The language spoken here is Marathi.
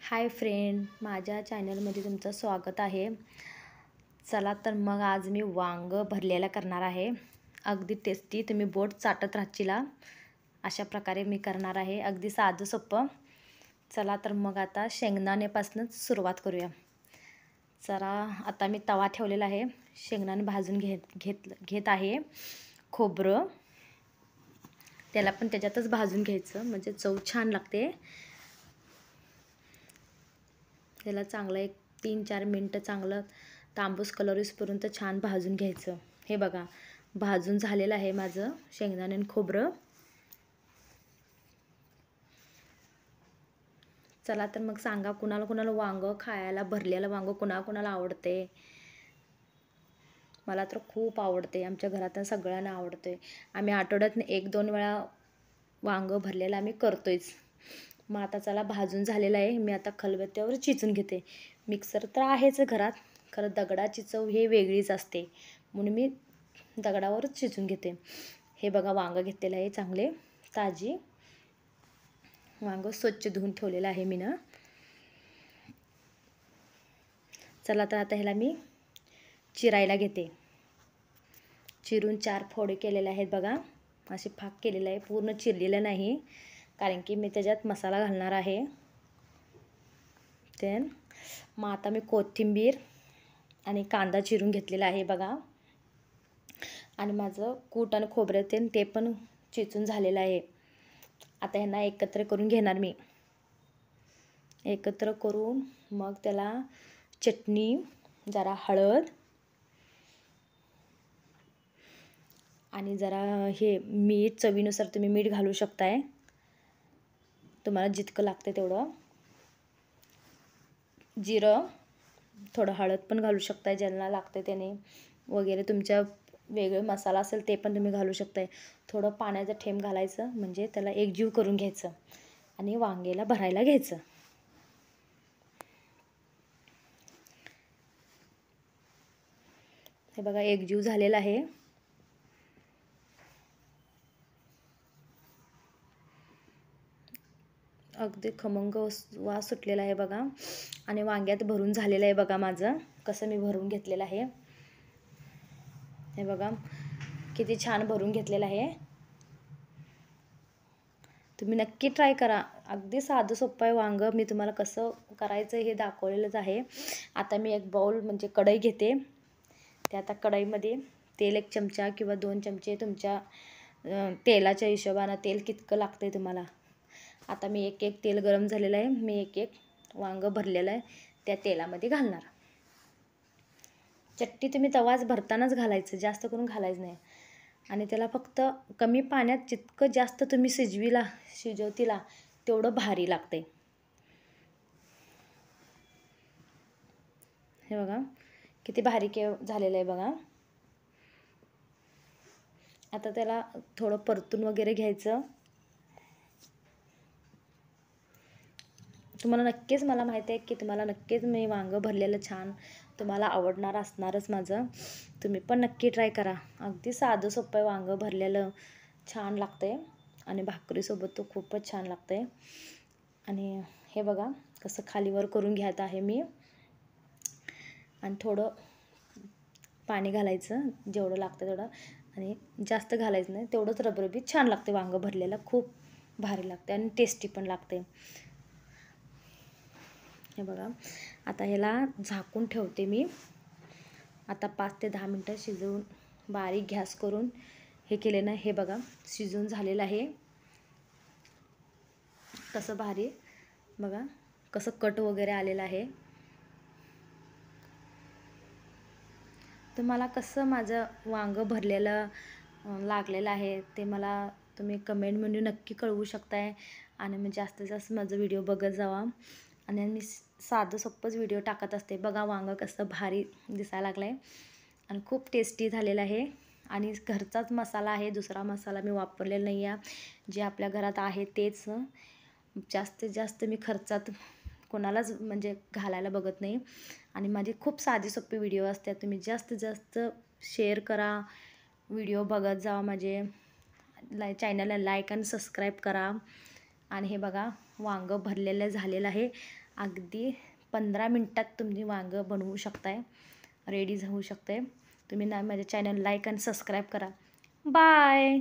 हाय फ्रेंड, माझ्या चॅनलमध्ये तुमचं स्वागत आहे। चला तर मग आज मी वांग भरलेला करणार आहे। अगदी टेस्टी, तुम्ही बोट चाटत राहशीला अशा प्रकारे मी करणार आहे, अगदी साधं सोपं। चला तर मग आता शेंगदाण्यापासून सुरुवात करूया। चला आता मी तवा ठेवलेला आहे, शेंगदाणे भाजून घेत आहे। खोबरं त्याला पण त्याच्यातच भाजून घ्यायचं, म्हणजे चव छान लागते। त्याला चांगलं एक 3-4 मिनटं चांगलं तांबूस कलर येईपर्यंत छान भाजून घ्यायचं। हे बघा भाजून झालेलं आहे माझं शेंगदाणे आणि खोबरं। चला तर मग सांगा, कुणाला कुणाला वांग खायला, भरलेलं वांग कुणाला आवडते। मला तर खूप आवडते, आमच्या घरात सगळ्यांना आवडते। आम्ही आठवड्यातून 1-2 वेळा वांग भरलेलं आम्ही करतोयच। मग आता चला भाजून झालेलं आहे, मी आता खलबत्त्यावर चिचून घेते। मिक्सर तर आहेच घरात, खरं दगडाची चव हे वेगळीच असते, म्हणून मी दगडावरच चिचून घेते। हे बघा वांग घेतलेलं आहे, चांगले ताजी वांग स्वच्छ धुवून ठेवलेलं आहे मी ना। चला तर आता ह्याला मी चिरायला घेते। चिरून 4 फोडे केलेले आहेत बघा, असे फाक केलेले आहे, पूर्ण चिरलेलं नाही, कारण की मी त्याच्यात मसाला घालणार आहे। मग आता मी कोथिंबीर आणि कांदा चिरून घेतलेला आहे बघा, आणि माझं कूट आणि खोबरं ते पण चिचून झालेलं आहे। आता ह्यांना एकत्र करून घेणार मी। एकत्र करून मग त्याला चटणी, जरा हळद आणि जरा हे मीठ, चवीनुसार तुम्ही मीठ घालू शकताय, तुम्हाला जितकं लागते तेवढं। जिरं, थोडं हळद पण घालू शकताय ज्यांना लागते त्याने, वगैरे तुमच्या वेगळे मसाला असेल ते पण तुम्ही घालू शकताय। थोडं पाण्याचं थेंब घालायचं, म्हणजे त्याला एकजीव करून घ्यायचं आणि वांग्याला भरायला घ्यायचं। हे बघा एकजीव झालेला आहे। अगदी खमंग वास सुटलेला आहे बघा, आणि वांग्यात भरून झालेलं आहे बघा माझं, कसं मी भरून घेतलेलं आहे। हे बघा किती छान भरून घेतलेलं आहे। तुम्ही नक्की ट्राय करा, अगदी साधं सोपं आहे वांग। मी तुम्हाला कसं करायचं हे दाखवलेलंच आहे। आता मी एक बाउल म्हणजे कढई घेते, त्या आता कढईमध्ये तेल 1 चमचा किंवा 2 चमचे तुमच्या तेलाच्या हिशोबानं, तेल कितकं लागतंय तुम्हाला। आता मी एक तेल गरम झालेलं आहे, मी एक वांग भरलेलं आहे त्या तेलामध्ये घालणार। चटणी तुम्ही तवाच भरतानाच घालायचं, जास्त करून घालायचं नाही, आणि त्याला फक्त कमी पाण्यात जितकं जास्त तुम्ही शिजवतीला तेवढं भारी लागते। हे बघा किती भारी झालेलं आहे बघा। आता त्याला थोडं परतून वगैरे घ्यायचं। तुम्हाला नक्कीच, मला माहिती आहे की तुम्हाला नक्कीच मी वांग भरलेलं छान तुम्हाला आवडणार असणारच माझं। तुम्ही पण नक्की ट्राय करा, अगदी साधं सोपं वांग भरलेलं छान लागतंय, आणि भाकरीसोबत तो खूपच छान लागतंय। आणि हे बघा कसं खालीवर करून घ्यायचं आहे मी, आणि थोडं पाणी घालायचं जेवढं लागतं तेवढं, आणि जास्त घालायचं नाही, तेवढंच रबरबीत छान लागते वांग भरलेलं, खूप भारी लागते आणि टेस्टी पण लागते। हे बघा आता ह्याला झाकून ठेवते मी। आता 5 ते 10 मिनटं शिजवून बारीक गॅस करून हे केले ना, हे बघा शिजून झालेलं आहे। कसं भारी बघा, कसं कट वगैरे आलेलं आहे। तुम्हाला कसं माझं वांग भरलेलं लागलेलं आहे ते मला तुम्ही कमेंटमध्ये नक्की कळवू शकताय, आणि मग जास्तीत जास्त माझं व्हिडिओ बघत जावा। आणि मी साधं सोपंच व्हिडिओ टाकत असते। बघा वांग कसं भारी दिसायला लागलं आहे, आणि खूप टेस्टी झालेलं आहे, आणि घरचाच मसाला आहे, दुसरा मसाला मी वापरलेला नाही आहे। जे आपल्या घरात आहे तेच, जास्तीत जास्त मी खर्चात कोणालाच म्हणजे घालायला बघत नाही, आणि माझी खूप साधी सोपी व्हिडिओ असतात। तुम्ही जास्तीत जास्त शेअर करा, व्हिडिओ बघत जा, माझे चॅनलला लाईक आणि सबस्क्राईब करा। आणि हे बघा वांग भरलेलं झालेलं आहे, अगदी 15 मिनटात तुम्ही वांगं बनवू शकताय, रेडी होऊ शकते. तुम्ही ना माझ्या चॅनल लाईक आणि सबस्क्राईब करा. बाय.